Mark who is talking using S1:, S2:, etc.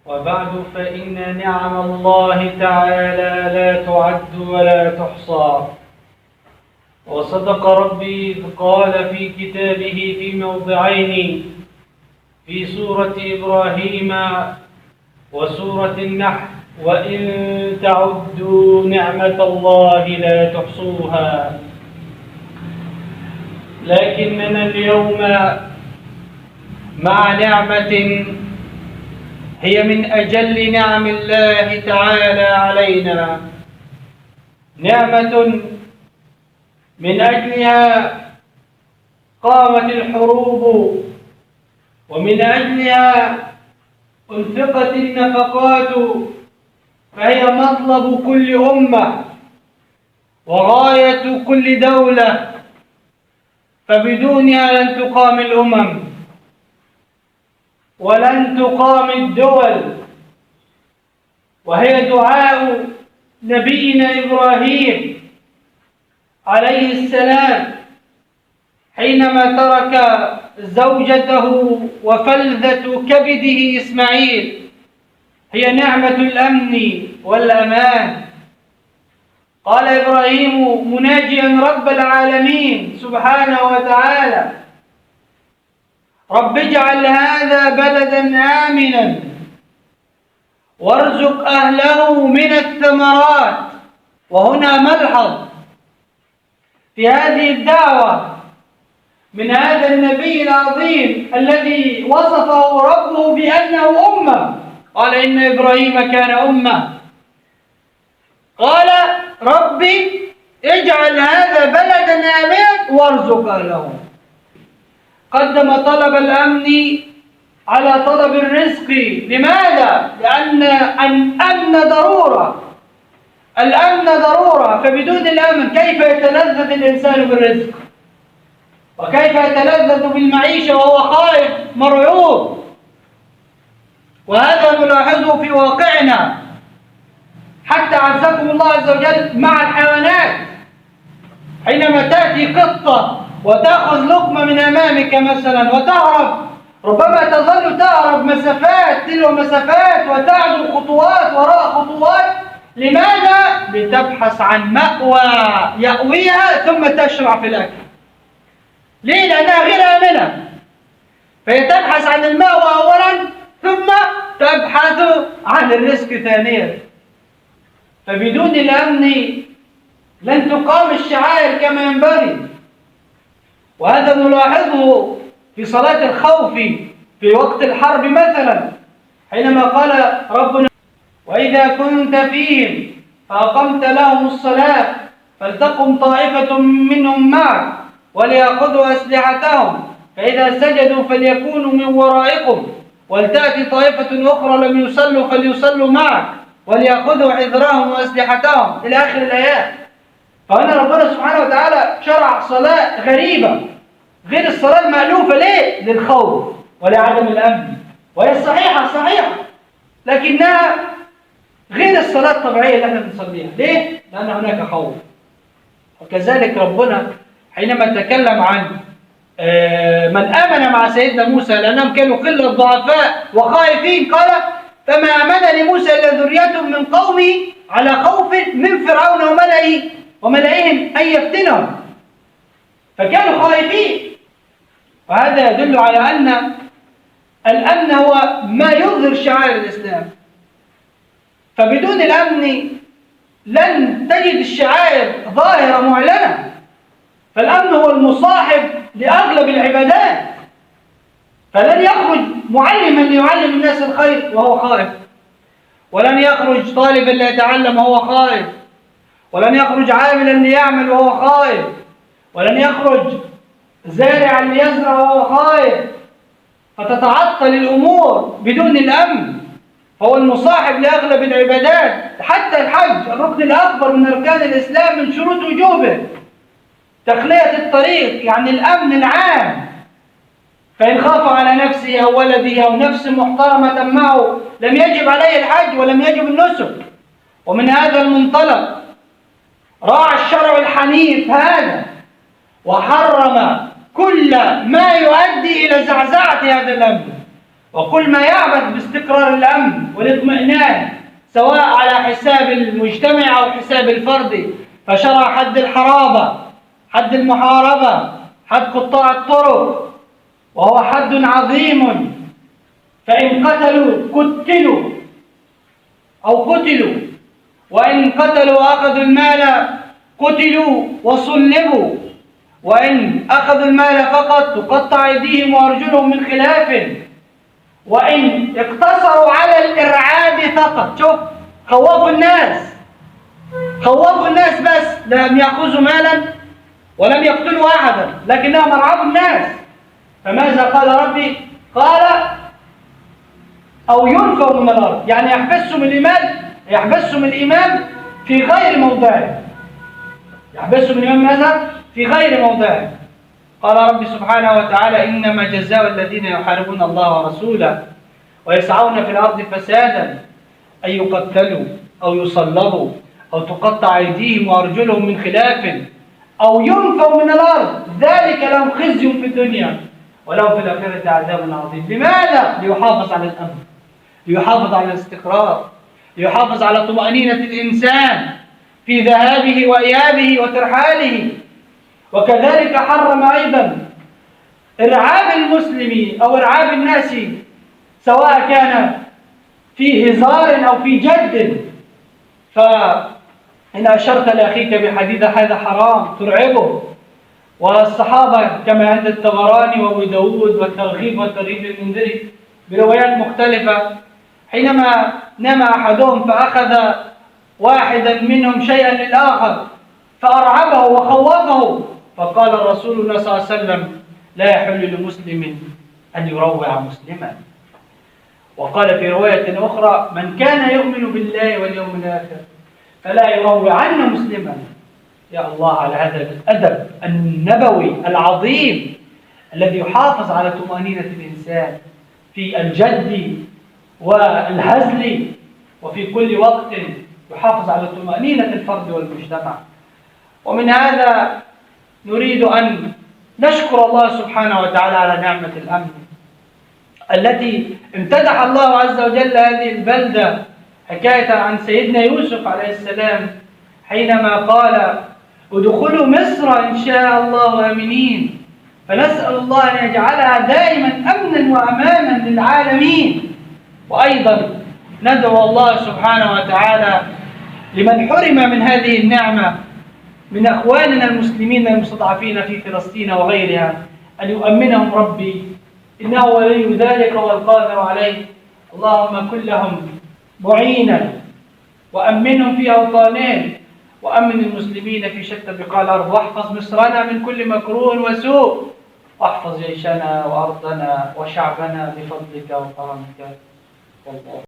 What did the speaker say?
S1: وبعد فإن نعم الله تعالى لا تعد ولا تحصى. وصدق ربي إذ قال في كتابه في موضعين في سورة إبراهيم وسورة النحل: وإن تعدوا نعمة الله لا تحصوها. لكننا اليوم مع نعمة هي من أجل نعم الله تعالى علينا، نعمة من أجلها قامت الحروب، ومن أجلها أنفقت النفقات، فهي مطلب كل أمة وغاية كل دولة، فبدونها لن تقام الأمم ولن تقام الدول. وهي دعاء نبينا إبراهيم عليه السلام حينما ترك زوجته وفلذة كبده إسماعيل، هي نعمة الأمن والأمان. قال إبراهيم مناجيا رب العالمين سبحانه وتعالى: رب اجعل هذا بلدا آمنا وارزق أهله من الثمرات. وهنا ملحظ في هذه الدعوة من هذا النبي العظيم الذي وصفه ربه بأنه أمة. قال إن إبراهيم كان أمة. قال ربي اجعل هذا بلدا آمنا وارزق أهله. قدم طلب الأمن على طلب الرزق. لماذا؟ لأن الأمن ضرورة، الأمن ضرورة، فبدون الأمن كيف يتلذذ الإنسان بالرزق؟ وكيف يتلذذ بالمعيشة وهو خائف مرعوب؟ وهذا نلاحظه في واقعنا، حتى عزكم الله عز وجل مع الحيوانات. حينما تأتي قطة وتأخذ لقمة من أمامك مثلا وتهرب، ربما تظل تهرب مسافات تلو مسافات وتعدو خطوات وراء خطوات. لماذا؟ لتبحث عن مأوى يأويها ثم تشرع في الأكل. ليه؟ لأنها غير آمنة، فهي تبحث عن المأوى أولا ثم تبحث عن الرزق ثانيا. فبدون الأمن لن تقام الشعائر كما ينبغي. وهذا نلاحظه في صلاة الخوف في وقت الحرب مثلا، حينما قال ربنا: وإذا كنت فيهم فأقمت لهم الصلاة فلتقم طائفة منهم معك وليأخذوا أسلحتهم فإذا سجدوا فليكونوا من ورائكم ولتأتي طائفة أخرى لم يصلوا فليصلوا معك وليأخذوا حذرهم وأسلحتهم إلى آخر الآيات. فهنا ربنا سبحانه وتعالى شرع صلاة غريبة غير الصلاة المألوفة. ليه؟ للخوف ولعدم الأمن. وهي صحيحة لكنها غير الصلاة الطبيعية اللي احنا بنصليها. ليه؟ لأن هناك خوف. وكذلك ربنا حينما تكلم عن من آمن مع سيدنا موسى لأنهم كانوا قلة ضعفاء وخائفين، قال: فما آمن لموسى إلا ذرية من قومه على خوف من فرعون وملئهم أن يفتنهم، فكانوا خائفين. وهذا يدل على أن الأمن هو ما يظهر شعائر الإسلام. فبدون الأمن لن تجد الشعائر ظاهرة معلنة. فالأمن هو المصاحب لأغلب العبادات. فلن يخرج معلما ليعلم الناس الخير وهو خائف، ولن يخرج طالبا ليتعلم وهو خائف، ولن يخرج عاملا ليعمل وهو خائف، ولن يخرج زارعا ليزرع وهو خائف. فتتعطل الأمور بدون الأمن. هو المصاحب لأغلب العبادات. حتى الحج الركن الأكبر من أركان الإسلام من شروط وجوبه تخلية الطريق، يعني الأمن العام. فإن خاف على نفسه أو ولده أو نفس محترمة معه لم يجب عليه الحج ولم يجب النسك. ومن هذا المنطلق راعى الشرع الحنيف هذا وحرم كل ما يؤدي إلى زعزعة هذا الأمن. وكل ما يعبث باستقرار الأمن والاطمئنان سواء على حساب المجتمع أو حساب الفرد، فشرع حد الحرابة، حد المحاربة، حد قطاع الطرق، وهو حد عظيم. فإن قتلوا قتلوا، وإن قتلوا وأخذوا المال قتلوا وصلبوا، وإن أخذوا المال فقط تقطع أيديهم وأرجلهم من خلاف، وإن اقتصروا على الإرعاب فقط. شوف، خوفوا الناس بس، لم يأخذوا مالا ولم يقتلوا أحدا، لكنهم أرعبوا الناس. فماذا قال ربي؟ قال أو ينفوا من الأرض، يعني يحبسهم الإيمان في غير موضعه. يحبسهم الإيمان ماذا؟ في غير موضعه. قال ربي سبحانه وتعالى: إنما جزاء الذين يحاربون الله ورسوله ويسعون في الأرض فسادا أن يقتلوا أو يصلبوا أو تقطع أيديهم وأرجلهم من خلاف أو ينفوا من الأرض، ذلك لهم خزي في الدنيا ولهم في الآخرة عذاب عظيم. لماذا؟ ليحافظ على الأمن، ليحافظ على الاستقرار، ليحافظ على طمأنينة الإنسان في ذهابه وإيابه وترحاله. وكذلك حرم أيضا إرعاب المسلم أو إرعاب الناس، سواء كان في هزار أو في جد. فإن أشرت لأخيك بحديد هذا حرام ترعبه. والصحابة كما عند الطبراني وأبو داود والترغيب والترهيب المنذري بروايات مختلفة، حينما نام أحدهم فأخذ واحدا منهم شيئا للآخر فأرعبه وخوفه، فقال الرسول صلى الله عليه وسلم: لا يحل لمسلم أن يروع مسلما. وقال في رواية أخرى: من كان يؤمن بالله واليوم الآخر فلا يروعن مسلما. يا الله على هذا الأدب النبوي العظيم الذي يحافظ على طمأنينة الإنسان في الجد والهزل، وفي كل وقت يحافظ على طمأنينة الفرد والمجتمع. ومن هذا نريد أن نشكر الله سبحانه وتعالى على نعمة الأمن التي امتدح الله عز وجل هذه البلدة، حكاية عن سيدنا يوسف عليه السلام حينما قال: ادخلوا مصر إن شاء الله آمنين. فنسأل الله أن يجعلها دائما أمنا وأمانا للعالمين. وأيضا ندعو الله سبحانه وتعالى لمن حرم من هذه النعمة من أخواننا المسلمين المستضعفين في فلسطين وغيرها أن يؤمنهم ربي، إنه ولي ذلك والقادر عليه. اللهم كن لهم معينا وأمنهم في أوطانهم، وأمن المسلمين في شتى بقاع الأرض، واحفظ مصرنا من كل مكروه وسوء، واحفظ جيشنا وأرضنا وشعبنا بفضلك وكرمك والله.